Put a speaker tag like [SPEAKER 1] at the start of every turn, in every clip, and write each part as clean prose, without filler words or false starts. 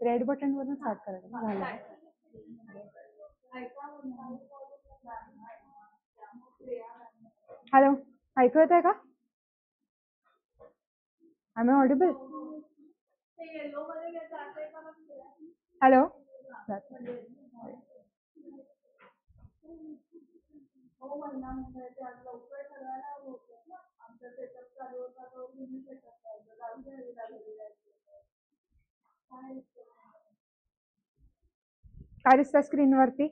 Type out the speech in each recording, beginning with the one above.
[SPEAKER 1] Red button वरून start करायचं ना. झालं. हॅलो, ऐकू येत आहे का? I Audible? हॅलो. काय दिसतं स्क्रीनवरती?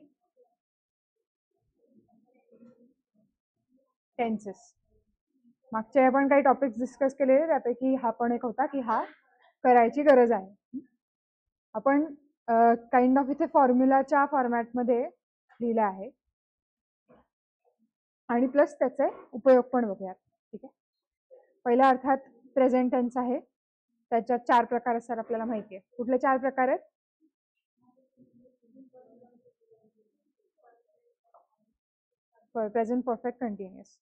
[SPEAKER 1] टेन्सेस. मागचे आपण काही टॉपिक्स डिस्कस केलेले, त्यापैकी हा पण एक होता की हा करायची गरज आहे. आपण काइंड ऑफ इथे फॉर्म्युलाच्या फॉर्मॅटमध्ये लिहिलं आहे आणि प्लस त्याचे उपयोग पण बघूयात. ठीक आहे. पहिला अर्थात प्रेझेंट टेन्स आहे. त्याच्यात 4 प्रकार असतात आपल्याला माहिती आहे. कुठले 4 प्रकार आहेत? Present perfect continuous.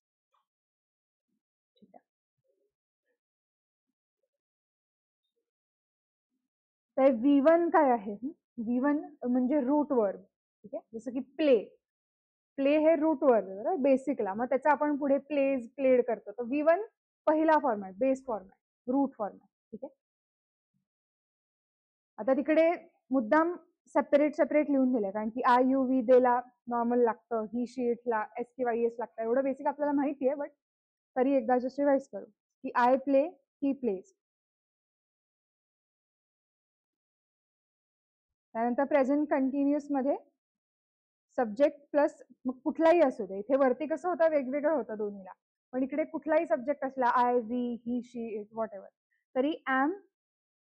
[SPEAKER 1] तर V1 काय आहे? V1 म्हणजे रूट वर्ब. ठीक आहे. जसं की प्ले. प्ले हे रूट वर्ब आहे बरोबर बेसिकला. मग त्याचा आपण पुढे प्लेज प्लेड करतो. तर V1 पहिला format, base format, root format. ठीक आहे. आता तिकडे मुद्दाम सेपरेट लिहून दिलंय, कारण की आय यू व्ही देला नॉर्मल लागतं, ही शी इटला STYES लागतं. एवढं बेसिक आपल्याला माहिती आहे, बट तरी एकदा जस्ट रिवाइज करू की आय प्ले, ही प्लेज. त्यानंतर प्रेझेंट कंटिन्युअस मध्ये सब्जेक्ट प्लस मग कुठलाही असू दे. इथे वरती कसं होतं, वेगवेगळं होतं दोन्हीला, पण इकडे कुठलाही सब्जेक्ट असला, I we he she it whatever, तरी एम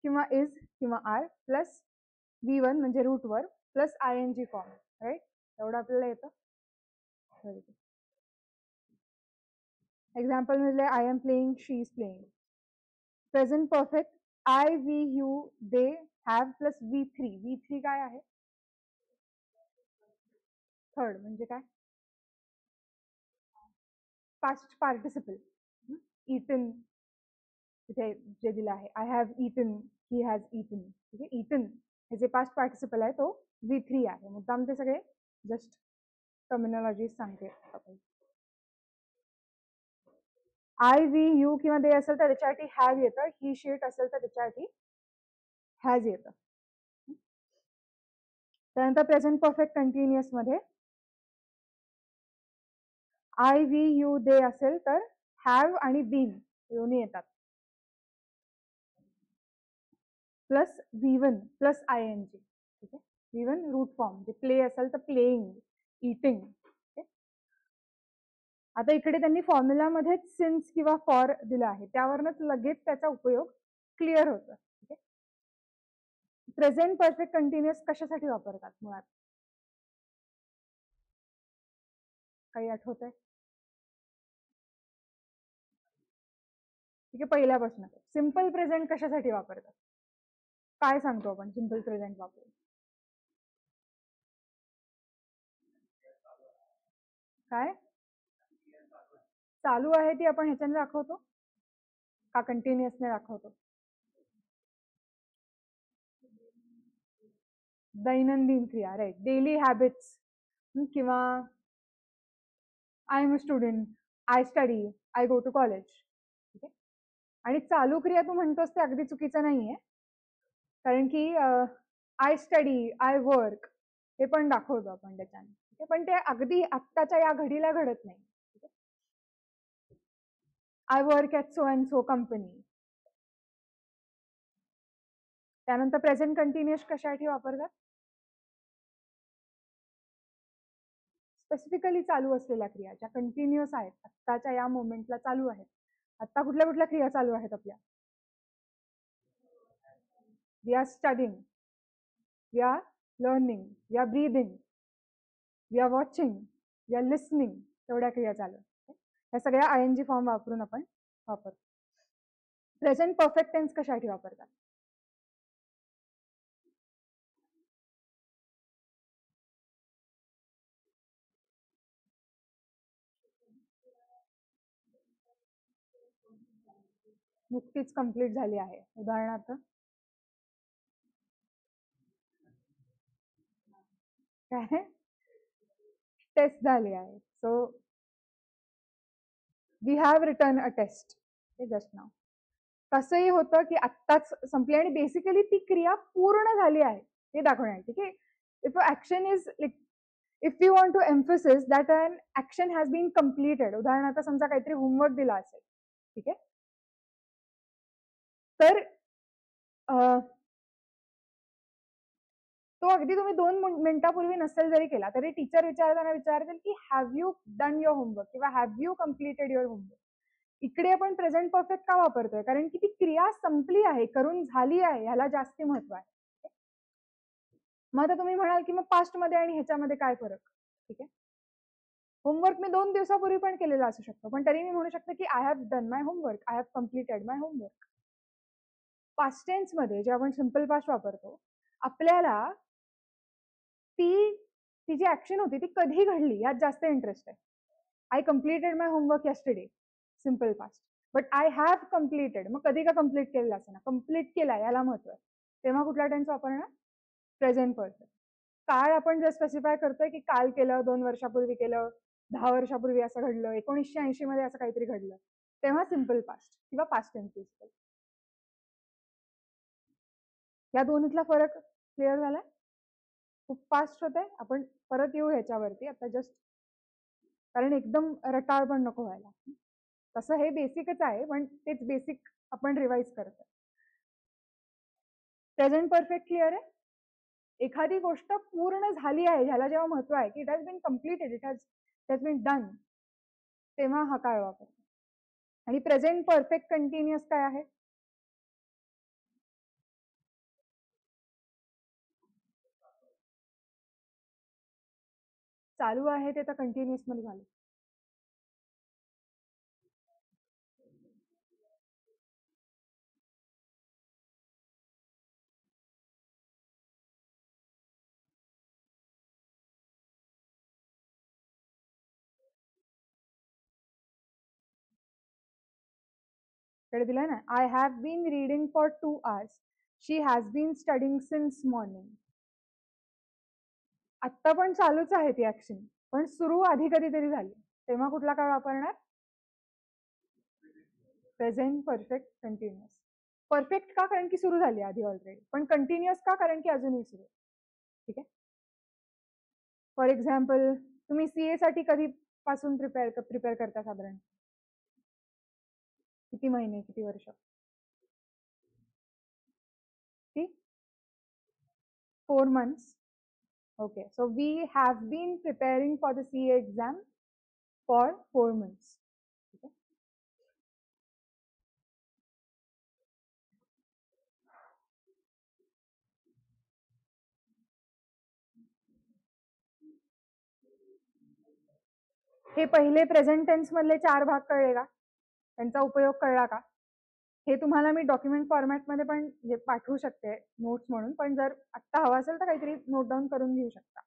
[SPEAKER 1] किंवा इज किंवा आर प्लस V1 म्हणजे root verb plus ING form. Right? एवढं आपल्याला येतं. एक्झाम्पल म्हणजे I am playing, she is playing. Present perfect I we you they have plus V3 काय आहे? थर्ड म्हणजे काय? Past participle. इटन इथे जे दिलं आहे, I have eaten, he has eaten. ठीक आहे. इटन हे जे पास्ट पार्टिसिपल आहे तो V3 आहे. मुद्दाम ते सगळे जस्ट टर्मिनॉलॉजी सांगते. आय व्ही यू किंवा दे असेल तर त्याच्यासाठी हॅव येतं, ही शीट असेल तर त्याच्यासाठी हॅज येतं. त्यानंतर प्रेझेंट परफेक्ट कंटिन्युअस मध्ये आय व्ही यू दे असेल तर हॅव आणि बीन दोन्ही येतात, प्लस V1 प्लस ING. ठीक आहे. V1 रूट फॉर्म, जे प्ले असेल तर प्लेइंग, इटिंग. आता इकडे त्यांनी फॉर्म्युलामध्येच सिन्स किंवा फॉर दिलं आहे, त्यावरच लगेच त्याचा उपयोग क्लिअर होतो. ठीक आहे. प्रेझेंट परफेक्ट कंटिन्युअस कशासाठी वापरतात मुळात? काही आठवत आहे? ठीक आहे. पहिल्यापासून सिम्पल प्रेझेंट कशासाठी वापरतात? काय सांगतो आपण सिम्पल प्रेझेंट वापरून? काय चालू आहे ती आपण ह्याच्याने दाखवतो का कंटिन्युअसने दाखवतो? दैनंदिन क्रिया. राईट. डेली हॅबिट्स किंवा I am a student, I study, I go to college. ठीक आहे. आणि चालू क्रिया तू म्हणतोस ते अगदी चुकीचं नाहीये, कारण की आय स्टडी, आय वर्क हे पण दाखवतो आपण त्याच्याने. पण ते अगदी आत्ताच्या या घडीला घडत नाही. I work at so and so company. त्यानंतर प्रेझेंट कंटिन्युअस कशासाठी वापरतात? स्पेसिफिकली चालू असलेल्या क्रिया ज्या कंटिन्युअस आहेत, आत्ताच्या या मोमेंटला चालू आहेत. आता कुठल्या कुठल्या क्रिया चालू आहेत आपल्या? We are studying, we are learning, we are breathing, we are watching, we are listening. तेवढ्या क्रिया चालू. ह्या सगळ्या ING फॉर्म वापरून आपण वापरतो. प्रेझेंट परफेक्ट टेन्स कशासाठी वापरतात? नुकतीच कंप्लीट झाली आहे. उदाहरणार्थ काय टेस्ट झाली आहे. So we have return a test just now. कसंही होतं की आत्ताच संपली आणि बेसिकली ती क्रिया पूर्ण झाली आहे हे दाखवण्यासाठी की if action is like if you want to emphasis that an action has been completed. उदाहरणार्थ समजा काहीतरी होमवर्क दिला असेल, ठीक आहे, तर तो अगदी तुम्ही 2 मिनिटापूर्वी नसेल जरी केला तरी टीचर विचारताना विचारतील की have you done your homework किंवा have you completed your homework. इकडे आपण प्रेझेंट परफेक्ट का वापरतोय? कारण की ती क्रिया संपली आहे, करून झाली आहे, ह्याला जास्ती महत्व आहे. मग आता तुम्ही म्हणाल की मग पास्ट मध्ये आणि ह्याच्यामध्ये काय फरक? ठीक आहे, होमवर्क मी 2 दिवसापूर्वी पण केलेला असू शकतो, पण तरी मी म्हणू शकतो की I have done my homework, I have completed my homework. Past tense मध्ये जे आपण सिंपल पास्ट वापरतो, आपल्याला ती जी ऍक्शन होती ती कधी घडली यात जास्त इंटरेस्ट आहे. I completed my homework yesterday, simple past. But I have completed, मग कधी का कम्प्लीट केलेला असं ना, कम्प्लीट केला याला महत्व आहे. तेव्हा कुठला टेन्स वापरणार? Present perfect. काळ आपण जे स्पेसिफाय करतोय की काल केलं, 2 वर्षापूर्वी केलं, 10 वर्षापूर्वी असं घडलं, 1980 मध्ये असं काहीतरी घडलं, तेव्हा सिंपल पास्ट किंवा पास्ट टेन्स यूज केलं. या दोन्हीतला फरक क्लिअर झालाय? खूप फास्ट होते. आपण परत येऊ ह्याच्यावरती आता जस्ट, कारण एकदम रटाळ पण नको व्हायला. तसं हे बेसिकच आहे, पण तेच बेसिक आपण रिवाइज करतो. प्रेझेंट परफेक्ट क्लिअर आहे? एखादी गोष्ट पूर्ण झाली आहे ह्याला जेव्हा महत्व आहे की it has been completed, it has been done, तेव्हा हा काळ वापरतो. आणि प्रेझेंट परफेक्ट कंटिन्युअस काय आहे? चालू आहे ते तर कंटिन्युअस मध्ये झालं. कडे दिलाय ना, I have been reading for 2 hours, she has been studying since morning. आत्ता पण चालूच आहे ती ऍक्शन, पण सुरू आधी कधीतरी झाली, तेव्हा कुठला काळ वापरणार? Present perfect continuous. परफेक्ट का? कारण की सुरू झाली आधी ऑलरेडी, पण कंटिन्युअस का? कारण की अजूनही सुरू. ठीक आहे, फॉर एक्झाम्पल तुम्ही सीए साठी कधीपासून प्रिपेअर करता? साधारण किती महिने, किती वर्ष? 4 months. Okay, so we have been preparing for the CA exam for 4 months. Okay. हे पहिले प्रेझेंट टेन्स मधले 4 भाग कळले का? त्यांचा उपयोग कळला का? हे तुम्हाला मी डॉक्युमेंट फॉर्मॅटमध्ये पण पाठवू शकते नोट्स म्हणून, पण जर आत्ता हवा असेल तर काहीतरी नोट डाऊन करून घेऊ शकता.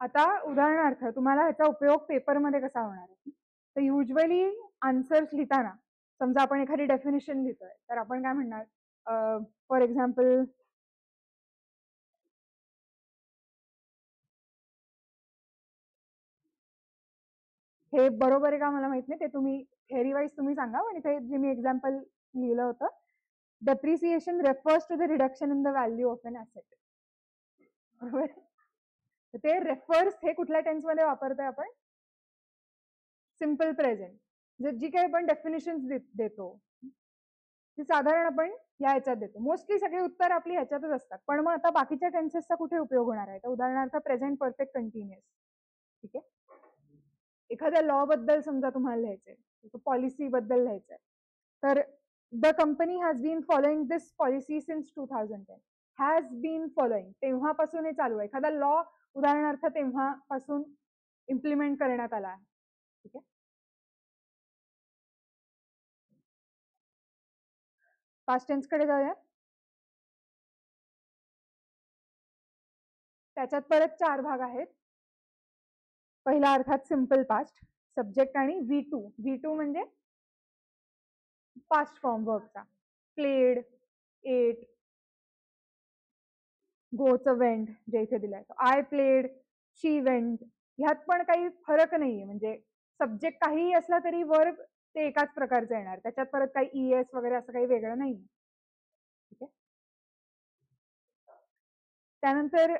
[SPEAKER 1] आता उदाहरणार्थ तुम्हाला ह्याचा उपयोग पेपरमध्ये कसा होणार आहे? तर युजली आन्सर्स लिहिताना समजा आपण एखादी डेफिनेशन लिहितोय तर आपण काय म्हणणार? फॉर एक्झाम्पल हे बरोबर आहे का मला माहित नाही, ते तुम्ही थेअरी वाईज तुम्ही सांगा. पण इथे जे मी एक्झाम्पल लिहिलं होतं, depreciation refers to the reduction in the value of an asset. बरोबर, ते रेफर्स हे कुठल्या टेन्स मध्ये वापरतोय आपण? Simple present. जी काही आपण डेफिनेशन देतो ती साधारण आपण या ह्याच्यात देतो. मोस्टली सगळी उत्तर आपली ह्याच्यातच असतात, पण मग आता बाकीच्या टेन्सेसचा कुठे उपयोग होणार आहे? तर उदाहरणार्थ प्रेझेंट परफेक्ट कंटिन्युअस. ठीक आहे, एखाद्या लॉ बद्दल समजा तुम्हाला लिहायचंय, पॉलिसी बद्दल लिहायचंय, तर the company has been following this policy since 2010. Has been following, तेव्हापासून हे चालू आहे. एखादा लॉ उदाहरणार्थ तेव्हापासून इम्प्लिमेंट करण्यात आला आहे. ठीक आहे, पास्ट टेन्स कडे जाऊया. त्याच्यात परत 4 भाग आहेत. पहिला अर्थात सिंपल पास्ट, सब्जेक्ट आणि V2 म्हणजे पास्ट फॉर्म वर्बचा. प्लेड, एट, गोचं वेंट जे इथे दिलंय. आय प्लेड, शी वेंट, ह्यात पण काही फरक नाहीये. म्हणजे सब्जेक्ट काहीही असला तरी वर्ब ते एकाच प्रकारचं येणार. त्याच्यात परत काही ES वगैरे असं काही वेगळं नाही. ठीक आहे. त्यानंतर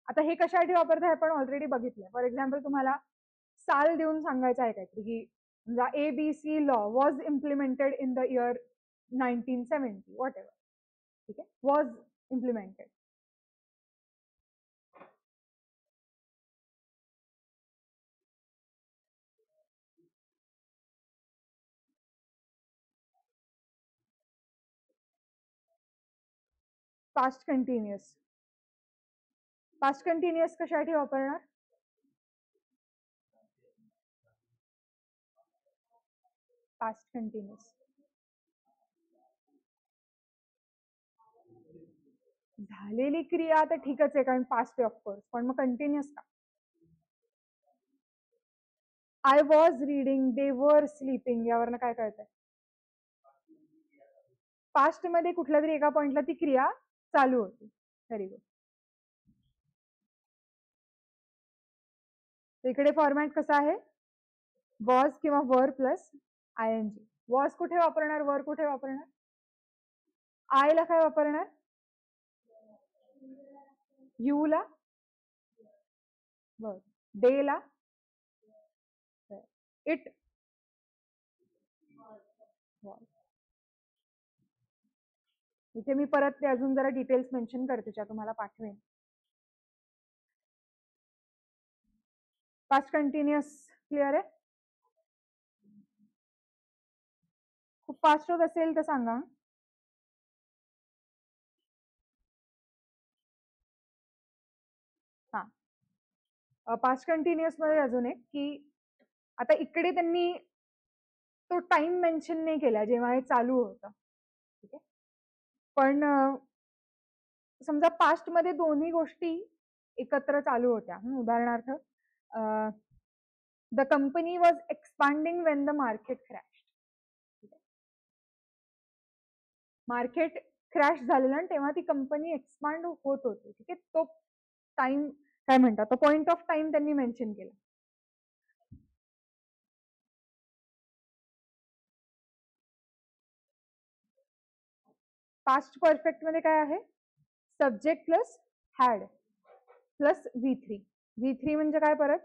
[SPEAKER 1] आता हे कशासाठी वापरताय आपण ऑलरेडी बघितलंय. फॉर एक्झाम्पल तुम्हाला साल देऊन सांगायचं आहे काहीतरी की समजा ABC law was implemented in the year 1970 what ever. ठीक आहे, was implemented. Past continuous. Past continuous कशासाठी वापरणार? पास्ट कंटिन्युअस झालेली क्रिया तर ठीकच आहे कारण पास्ट आहे ऑफकोर्स, पण मग कंटिन्युअस का? I was reading, they were sleeping, यावरनं काय कळतंय? पास्ट मध्ये कुठल्या तरी एका पॉइंटला ती क्रिया चालू होती. Very good. इकडे फॉर्मॅट कसा आहे? वॉज किंवा वर प्लस ING. वॉज कुठे वापरणार, वर कुठे वापरणार? आय ला काय वापरणार? यू ला, बर. डे ला इट, इथे मी परत ते अजून जरा डिटेल्स मेन्शन करते ज्या तुम्हाला पाठवेन. पास्ट कंटिन्युअस क्लिअर आहे? खूप फास्ट होत असेल तर सांगा. हा, पास्ट कंटिन्युअस मध्ये अजून एक की आता इकडे त्यांनी तो टाइम मेन्शन नाही केला जेव्हा हे चालू होतं. ठीक आहे, पण समजा पास्ट मध्ये दोन्ही गोष्टी एकत्र चालू होत्या. उदाहरणार्थ the company was expanding Wien the market crash. Market crash झालेलं आणि तेव्हा ती कंपनी एक्सपांड होत होती. ठीक आहे, तो टाइम काय म्हणतात, तो पॉइंट ऑफ टाइम त्यांनी मेन्शन केला. पास्ट परफेक्ट मध्ये काय आहे? Subject plus had plus V3 म्हणजे काय? परत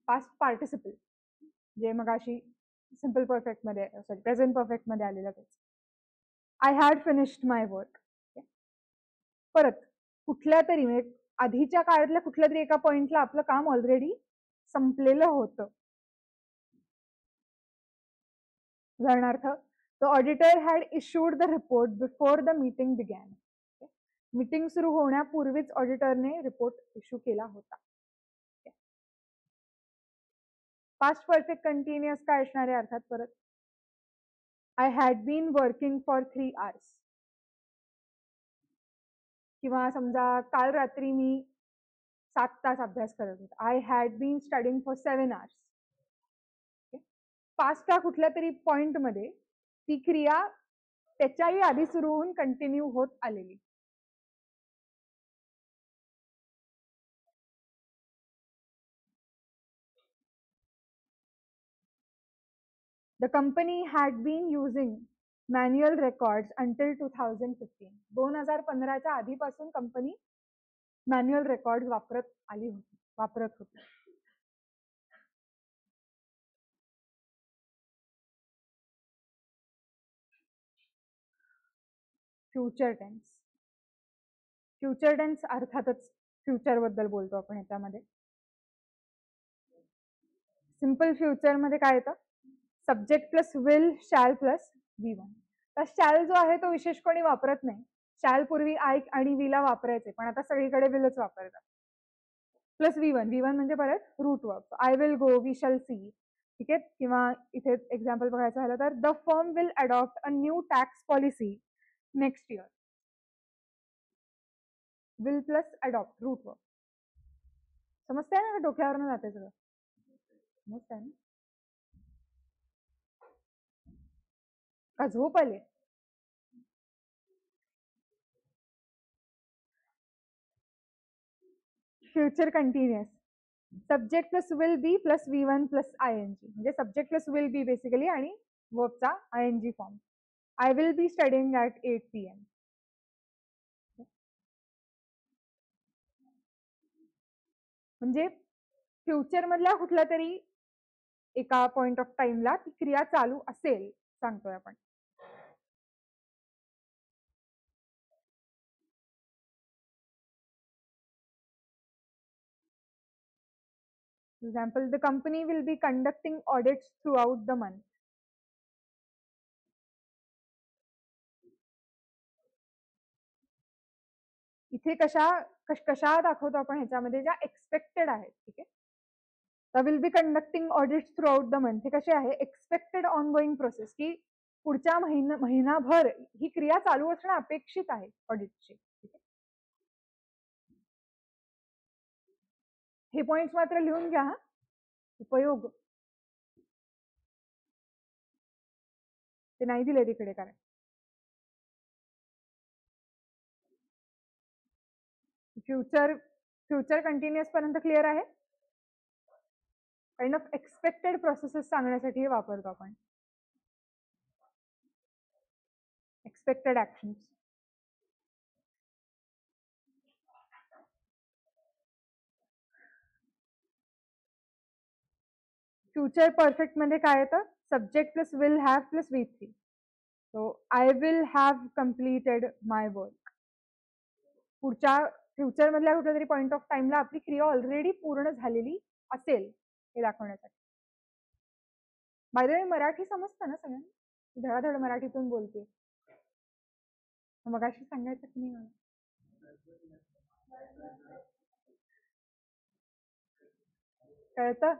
[SPEAKER 1] पास्ट पार्टिसिपल जे मग अशी सिंपल परफेक्ट मध्ये, सॉरी प्रेझेंट परफेक्ट मध्ये आलेलं तेच. I had finished my work. परत कुठल्या तरी म्हणजे आधीच्या काळातल्या कुठल्या तरी एका पॉइंटला आपलं काम ऑलरेडी संपलेलं होतं. उदाहरणार्थ the auditor had issued the report before the meeting begin. Meeting सुरू होण्यापूर्वीच ऑडिटरने रिपोर्ट इश्यू केला होता. पास्ट परफेक्ट कंटिन्युअस काय असणार आहे अर्थात? परत I had been working for 3 hours. किंवा समजा काल रात्री मी 7 तास अभ्यास करत होते. I had been studying for 7 hours. पास्टच्या कुठल्या तरी पॉइंट मध्ये ती क्रिया त्याच्याही आधी सुरू होऊन कंटिन्यू होत आलेली. The company had been using manual records until 2015. 2015च्या आधीपासून कंपनी मॅन्युअल रेकॉर्ड वापरत होती. Future tense. फ्युचर टेन्स अर्थातच फ्युचर बद्दल बोलतो आपण ह्याच्यामध्ये. सिंपल फ्युचर मध्ये काय येतं? Subject plus will, shall plus V1. तर शॅल जो आहे तो विशेष कोणी वापरत नाही. शॅल पूर्वी आय आणि वीला वापरायचे, पण आता सगळीकडे विलच वापरतात. प्लस V1 म्हणजे परत root verb. I will go, we shall see. ठीक आहे. किंवा इथे एक्झाम्पल बघायचं झालं तर the firm will adopt a new tax policy next year. Will plus adopt root work. समजतंय ना, डोक्यावरनं जाते सगळं. समजतंय ना, का झोप आली? Future continuous. Subject plus will be plus V1 plus ING, म्हणजे subject plus will be basically आणि वर्बचा ING form. I will be studying at 8 PM. म्हणजे फ्युचर मधल्या कुठल्या तरी एका पॉइंट ऑफ टाइमला ती क्रिया चालू असेल सांगतोय आपण. Example, the company will be conducting audits through out the month. इथे कशा दाखवतो आपण ह्याच्यामध्ये, ज्या एक्सपेक्टेड आहेत. ठीक आहे. The will be conducting audits through out the month हे कसे आहे, एक्सपेक्टेड ऑनगोईंग प्रोसेस, की पुढच्या महिनाभर ही क्रिया चालू असणं अपेक्षित आहे ऑडिटची. हे पॉइंट्स मात्र लिहून घ्या. उपयोग ते नाही दिले तिकडे, कारण फ्युचर कंटिन्युअस पर्यंत क्लिअर आहे. काइंड ऑफ एक्सपेक्टेड प्रोसेसेस सांगण्यासाठी हे वापरतो आपण. Expected actions. फ्युचर परफेक्ट मध्ये काय येतं, subject plus will have plus V3. So I will have completed my work. पुढच्या फ्युचर मधल्या कुठल्या तरी पॉइंट ऑफ टाइमला आपली क्रिया ऑलरेडी पूर्ण झालेली असेल हे दाखवण्यासाठी. बाय द वे, मराठी समजतं ना सगळ्यांना? धडाधड मराठीतून बोलते. मगाशी सांगायचं की नाही मला? कळतं?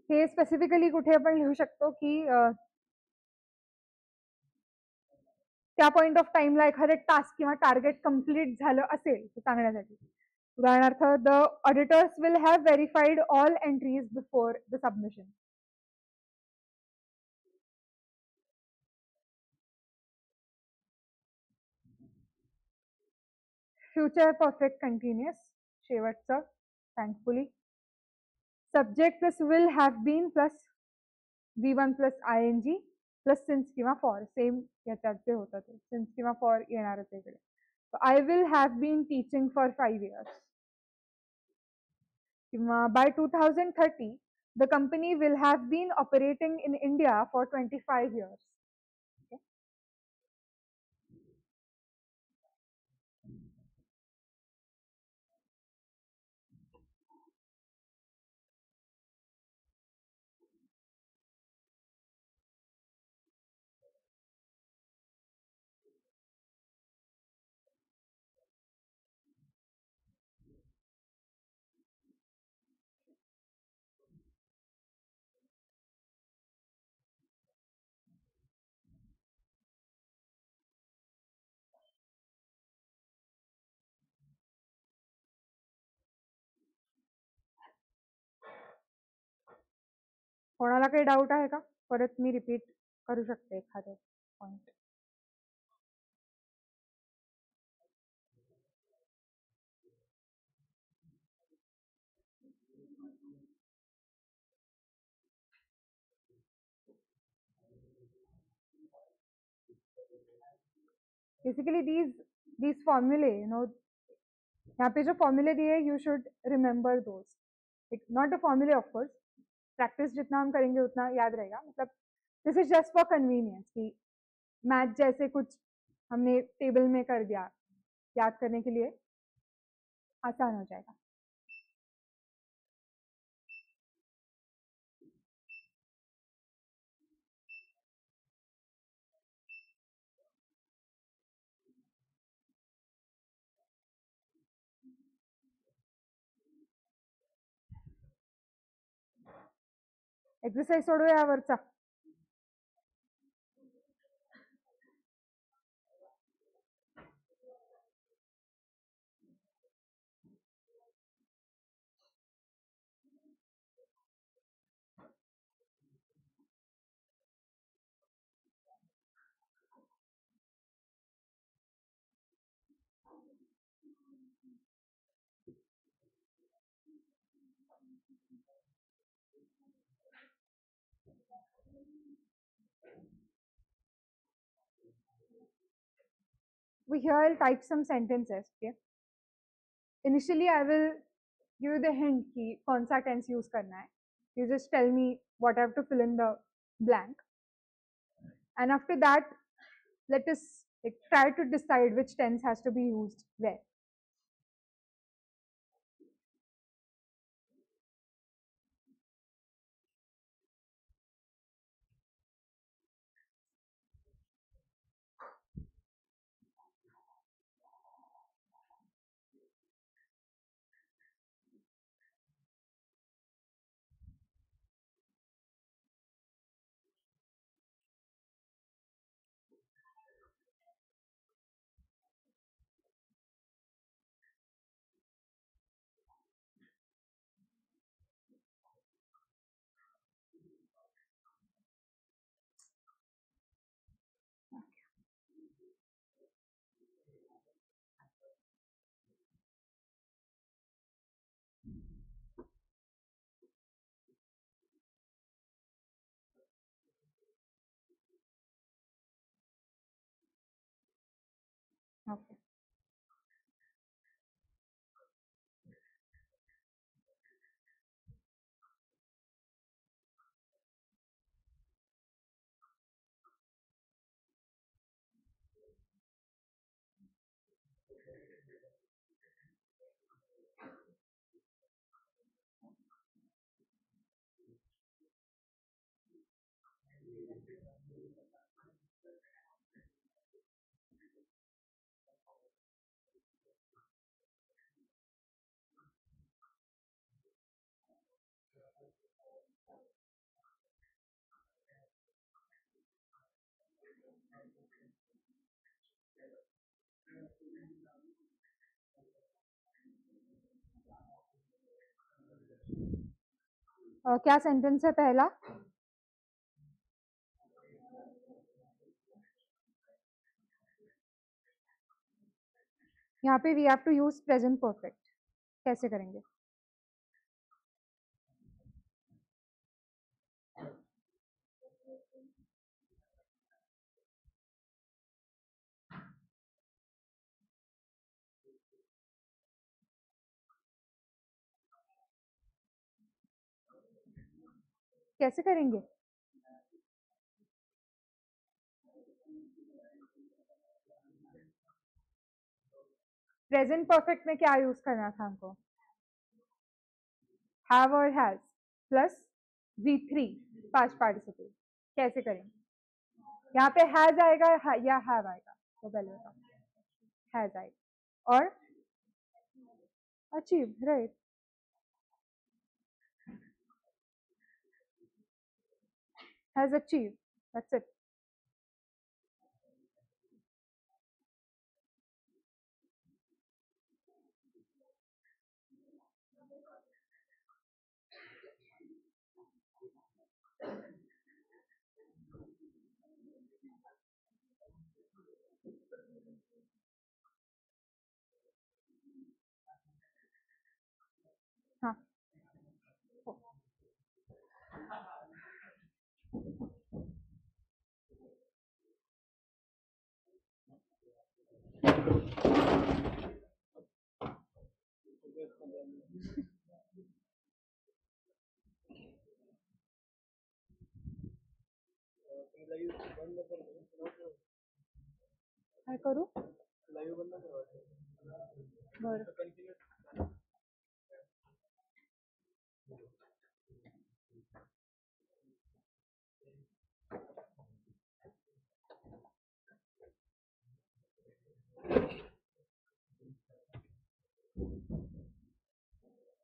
[SPEAKER 1] हे स्पेसिफिकली कुठे आपण लिहू शकतो की त्या पॉइंट ऑफ टाइमला एखादं टास्क किंवा टार्गेट कम्प्लीट झालं असेल हे सांगण्यासाठी. उदाहरणार्थ, the auditors will have verified all entries before the submission. Future perfect continuous शेवटचं, thankfully. Subject plus will have been plus V1 plus ING plus since किंवा फॉर. सेम याच्यात जे होतं ते सिन्स किंवा फॉर येणारच इकडे. I will have been teaching for 5 years. किंवा by 2030 the company will have been operating in India for 25 years. कोणाला काही डाऊट आहे का? परत मी रिपीट करू शकते एखादं पॉइंट. बेसिकली these formulae, यहाँ पे जो फॉर्मूले दिए you should remember those. Not the फॉर्मूले ऑफ कोर्स, प्रैक्टिस जितना हम करेंगे उतना याद रहेगा. मतलब दिस इज जस्ट फॉर कन्वीनियंस कि मैथ जैसे कुछ हमने टेबल में कर दिया, याद करने के लिए आसान हो जाएगा। एक्सरसाइज सोडू यावरचा here I'll type some sentences. Okay, initially I will give you the hint कि कौन सा tense use करना है. You just tell me what I have to fill in the blank, and after that let us try to decide which tense has to be used where. Okay. क्या sentence है पहला? यहाँ पे we have to use present perfect. कैसे करेंगे? कैसे करेंगे? Present perfect में क्या यूज करना था हमको? हैव और has plus V3 past participle. कैसे करेंगे? यहाँ पे हैज आएगा या हैव आएगा? तो पहले बताओ. हैज आएगा और achieve, right. Has achieve, that's it. हाँ. काय करू? बरं.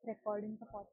[SPEAKER 1] रेकॉर्डिंग का पॉज